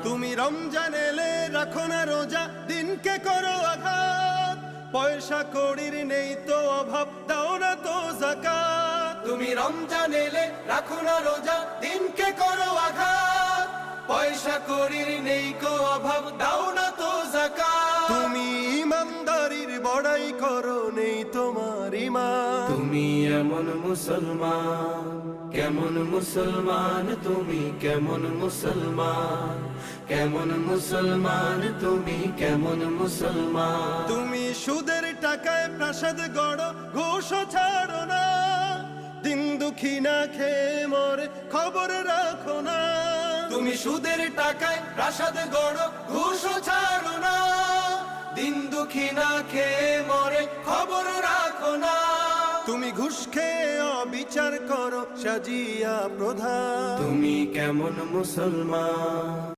তুমি রমজান এলে রাখো না রোজা, দিনকে করো আঘাত। পয়সা কড়ির নেই তো অভাব, দাও না তো যাকাত। তুমি রমজান এলে রাখো না রোজা, দিনকে করো আঘাত। পয়সা কড়ির নেই কো অভাব, দাও না তো যাকাত। তুমি ইমানদারির বড়াই করো, নেই তোমার ঈমান। তুমি এমন মুসলমান, কেমন মুসলমান তুমি, কেমন মুসলমান, কেমন মুসলমান তুমি, কেমন মুসলমান। তুমি সুদের টাকায় প্রাসাদ গড়ো, ঘুষও ছাড়ো না। দিন দুঃখী না খেয়ে মরে, খবর রাখো না। তুমি সুদের টাকায় প্রাসাদ গড়ো, ঘুষও ছাড়ো না। দিন দুঃখী না খেয়ে মরে, খবর রাখো না। তুমি ঘুষ খেয়ে অবিচার করো, সাজিয়া প্রধান। তুমি কেমন মুসলমান।